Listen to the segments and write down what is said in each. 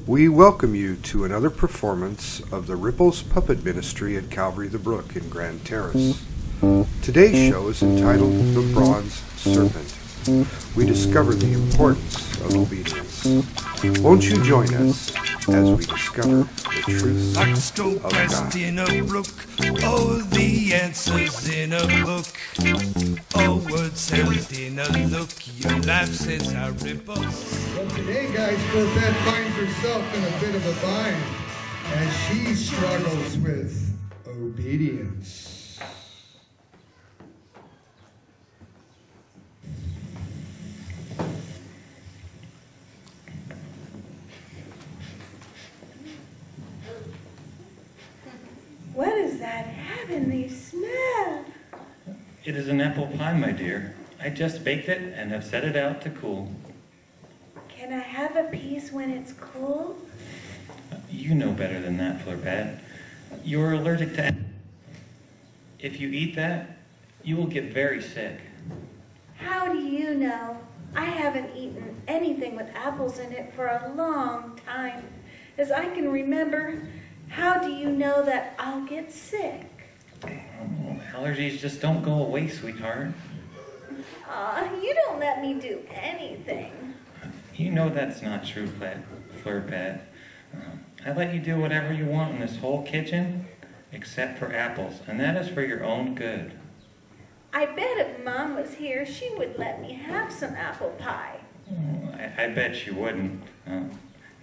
We welcome you to another performance of the Ripples Puppet Ministry at Calvary The Brook in Grand Terrace. Today's show is entitled The Bronze Serpent. We discover the importance of obedience. Won't you join us as we discover the truth of God? In a brook, oh, the answer's in a book. Oh, words held in a look, your laugh says our ripples. Well, today, guys, Beth finds herself in a bit of a bind as she struggles with obedience. What is that heavenly smell? It is an apple pie, my dear. I just baked it and have set it out to cool. Can I have a piece when it's cool? You know better than that, Florpet. You're allergic to apples. If you eat that, you will get very sick. How do you know? I haven't eaten anything with apples in it for a long time. As I can remember, how do you know that I'll get sick? Allergies just don't go away, sweetheart. You don't let me do anything. You know that's not true, Florpet. I let you do whatever you want in this whole kitchen, except for apples, and that is for your own good. I bet if Mom was here, she would let me have some apple pie. I bet she wouldn't.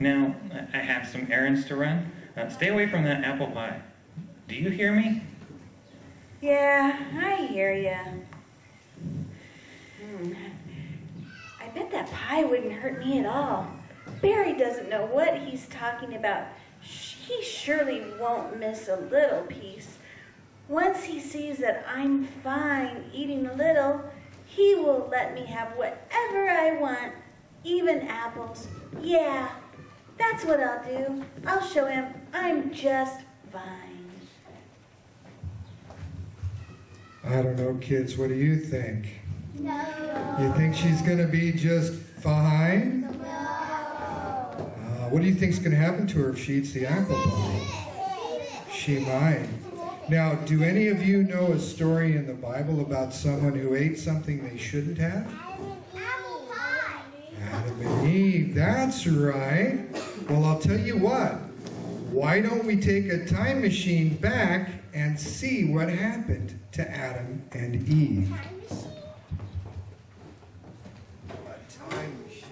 Now, I have some errands to run. Stay away from that apple pie. Do you hear me? Yeah, I hear ya. I bet that pie wouldn't hurt me at all. Barry doesn't know what he's talking about. He surely won't miss a little piece. Once he sees that I'm fine eating a little, he will let me have whatever I want, even apples. Yeah, that's what I'll do. I'll show him I'm just fine. I don't know, kids, what do you think? No. You think she's going to be just fine? No. What do you think's going to happen to her if she eats the apple pie? She might. Now, do any of you know a story in the Bible about someone who ate something they shouldn't have? Apple pie. Adam and Eve, that's right. Well, I'll tell you what. Why don't we take a time machine back and see what happened to Adam and Eve? A time machine.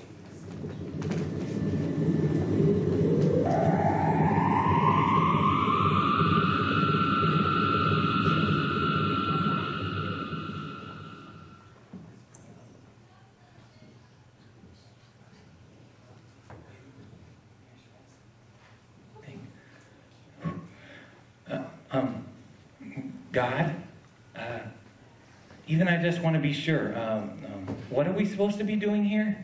God, even I just want to be sure, what are we supposed to be doing here?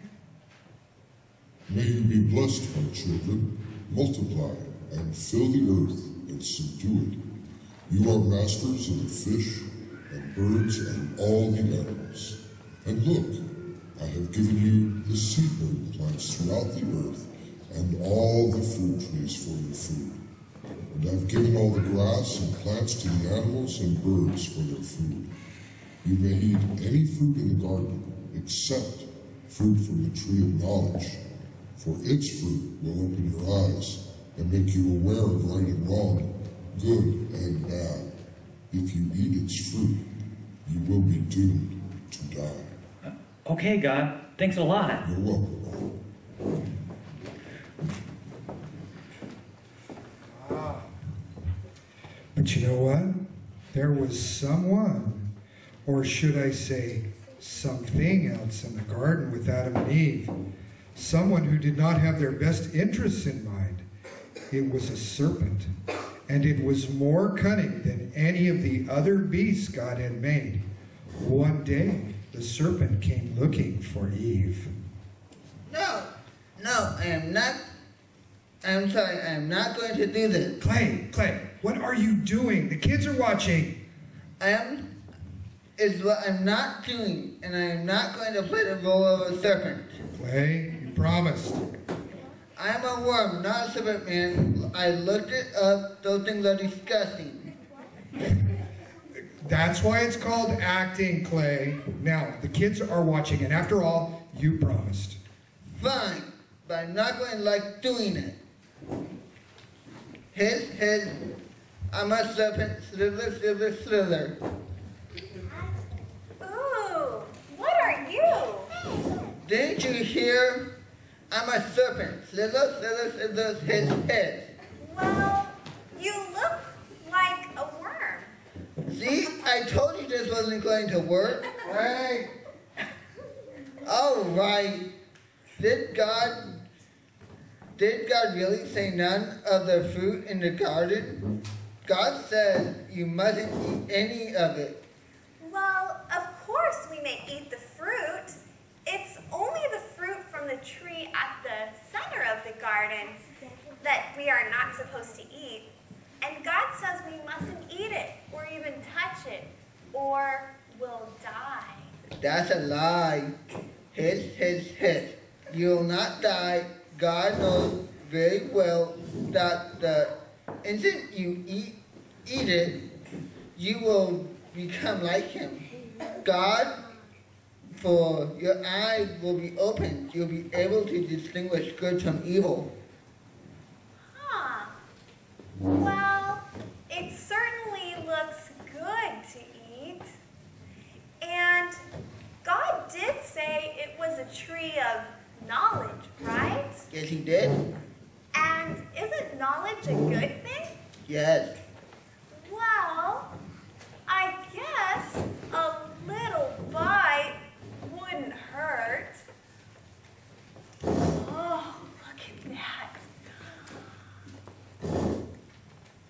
May you be blessed, my children, multiply and fill the earth and subdue it. You are masters of the fish and birds and all the animals. And look, I have given you the seed-bearing plants throughout the earth and all the fruit trees for your food. And I've given all the grass and plants to the animals and birds for their food. You may eat any fruit in the garden, except fruit from the tree of knowledge, for its fruit will open your eyes and make you aware of right and wrong, good and bad. If you eat its fruit, you will be doomed to die. Okay, God. Thanks a lot. You're welcome. But you know what? There was someone, or should I say something else in the garden with Adam and Eve. Someone who did not have their best interests in mind. It was a serpent, and it was more cunning than any of the other beasts God had made. One day, the serpent came looking for Eve. No, I am not. I'm sorry, I am not going to do this. Clay, what are you doing? The kids are watching. Is what I'm not doing, and I am not going to play the role of a serpent. Clay, you promised. I'm a a worm, not a serpent, man. I looked it up. Those things are disgusting. That's why it's called acting, Clay. Now, the kids are watching, and after all, you promised. Fine, but I'm not going to like doing it. Hiss, I'm a serpent, slither. Ooh, what are you? Didn't you hear? I'm a serpent, slither, hiss. Well, you look like a worm. See, I told you this wasn't going to work. Right? All right. Did God really say none of the fruit in the garden? God said you mustn't eat any of it. Well, of course we may eat the fruit. It's only the fruit from the tree at the center of the garden that we are not supposed to eat. And God says we mustn't eat it or even touch it or we'll die. That's a lie. Hiss. You'll not die. God knows very well that the instant you eat it, you will become like him. God, for your eyes will be opened. You'll be able to distinguish good from evil. Huh. Well, it certainly looks good to eat. And God did say it was a tree of knowledge, right? Yes, he did. And isn't knowledge a good thing? Yes. Well, I guess a little bite wouldn't hurt. Oh, look at that.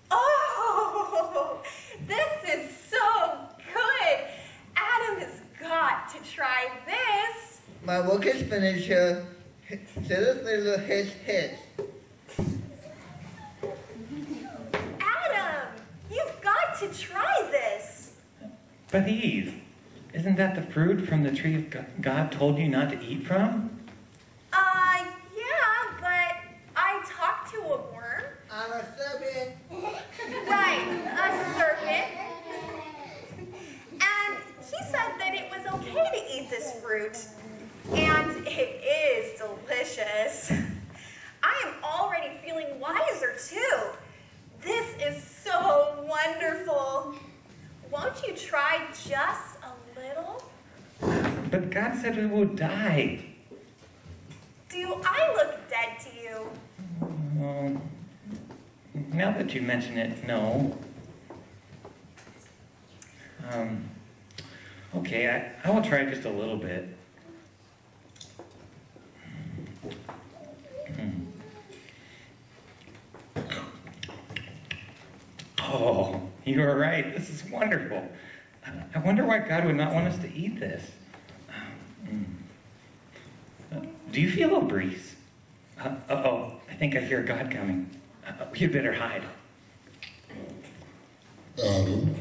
Oh, this is so good. Adam has got to try this. My work is finished here. Hiss. Adam, you've got to try this. But Eve, isn't that the fruit from the tree God told you not to eat from? Yeah, but I talked to a worm. I'm a serpent. Right, a serpent. And he said that it was okay to eat this fruit. And it is delicious. I am already feeling wiser too. This is so wonderful. Won't you try just a little? But God said we would die. Do I look dead to you? Now that you mention it, no. Okay, I will try just a little bit. Oh, you are right. This is wonderful. I wonder why God would not want us to eat this. Do you feel a breeze? Uh-oh, I think I hear God coming. You'd better hide. Adam,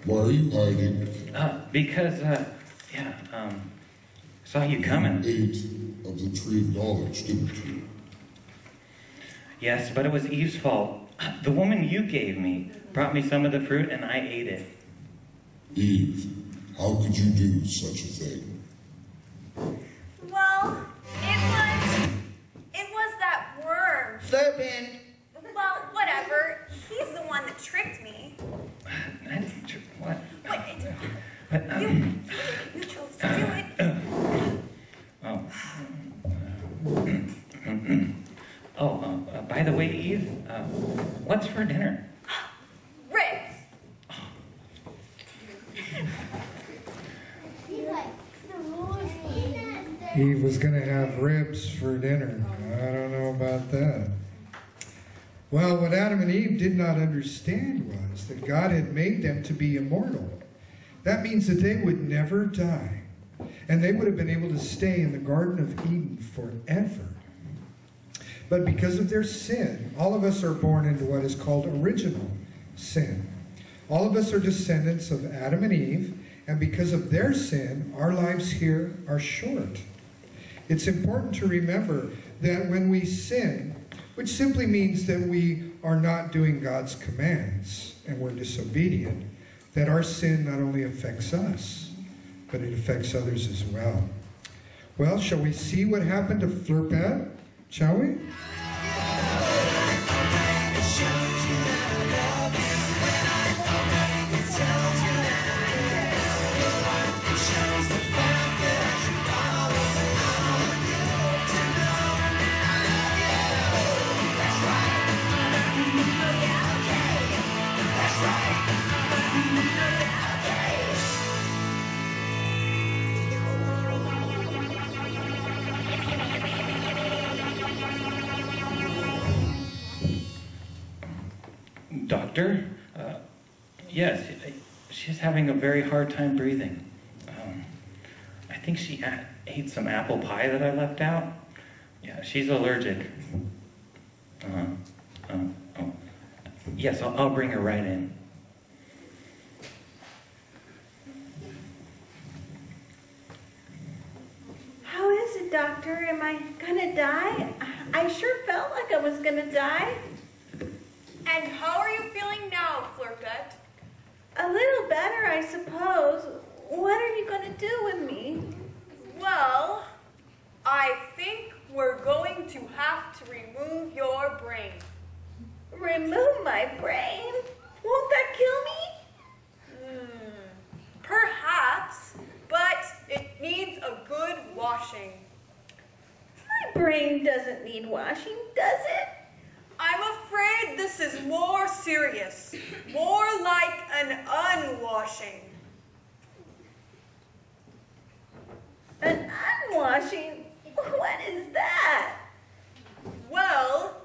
why are you hiding? Because, saw you coming. Ate of the tree of knowledge, didn't you? Yes, but it was Eve's fault. The woman you gave me brought me some of the fruit and I ate it. Eve, how could you do such a thing? Well, it was that worm. Serpent. Well, whatever. He's the one that tricked me. What? Wait, you chose to do it. By the way, Eve, what's for dinner? Ribs. Eve was going to have ribs for dinner. I don't know about that. Well, what Adam and Eve did not understand was that God had made them to be immortal. That means that they would never die. And they would have been able to stay in the Garden of Eden forever. But because of their sin, all of us are born into what is called original sin. All of us are descendants of Adam and Eve, and because of their sin, our lives here are short. It's important to remember that when we sin, which simply means that we are not doing God's commands and we're disobedient, that our sin not only affects us, but it affects others as well. Well, shall we see what happened to Flurpat? Shall we? Doctor? Yes, she's having a very hard time breathing. I think she ate some apple pie that I left out. Yeah, she's allergic. Oh. Yes, I'll bring her right in. How is it, doctor? Am I gonna die? I sure felt like I was gonna die. And how are you feeling now, Flurpet? A little better, I suppose. What are you gonna do with me? Well, I think we're going to have to remove your brain. Remove my brain? Won't that kill me? Perhaps, but it needs a good washing. My brain doesn't need washing, does it? I'm afraid this is more serious, more like an unwashing. An unwashing? What is that? Well,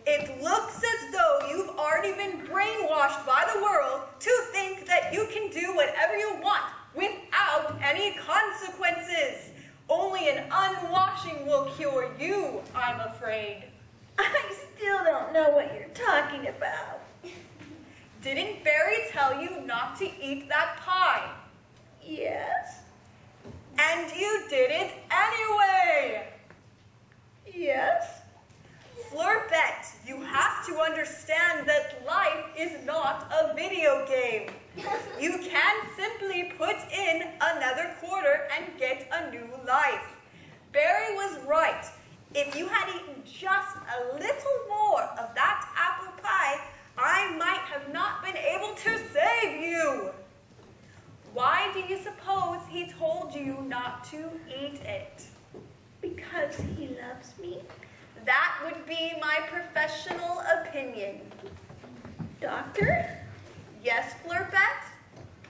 it looks as though you've already been brainwashed by the world to think that you can do whatever you want without any consequences. Only an unwashing will cure you, I'm afraid. I still don't know what you're talking about. Didn't Barry tell you not to eat that pie? Yes? And you did it anyway! Yes? Flurpet, you have to understand that life is not a video game. You can't simply put in another quarter and get a new life. Barry was right. If you had eaten just a little more of that apple pie, I might have not been able to save you. Why do you suppose he told you not to eat it? Because he loves me? That would be my professional opinion. Doctor? Yes, Flurpet?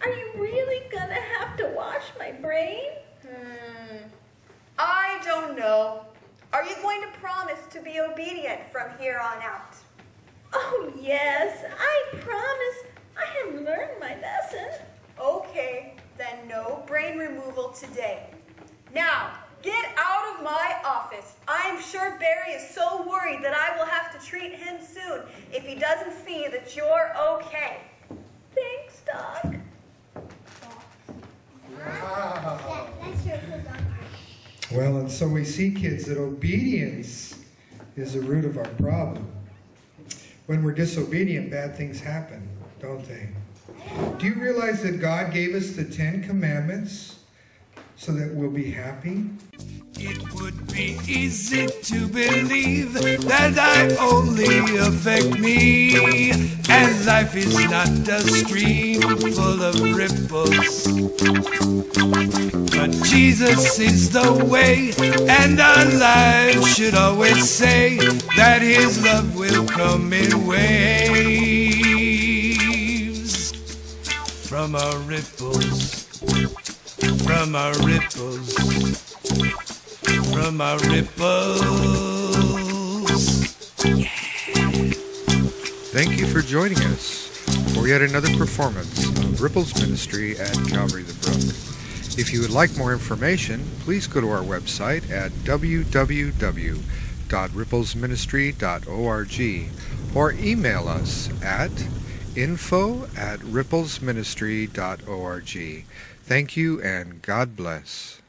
Are you really gonna have to wash my brain? I don't know. Are you going to promise to be obedient from here on out? Oh, yes, I promise. I have learned my lesson. Okay, then no brain removal today. Now, get out of my office. I'm sure Barry is so worried that I will have to treat him soon if he doesn't see that you're okay. Thanks, Doc. Wow. That's your good doctor. Well, and so we see, kids, that obedience is the root of our problem. When we're disobedient, bad things happen, don't they? Do you realize that God gave us the 10 Commandments so that we'll be happy? It would be easy to believe that I only affect me, and life is not a stream full of ripples. But Jesus is the way, and our lives should always say that His love will come in waves. From our ripples, from our ripples, from our ripples. Thank you for joining us for yet another performance of Ripples Ministry at Calvary The Brook. If you would like more information, please go to our website at www.ripplesministry.org or email us at info@ripplesministry.org. Thank you and God bless.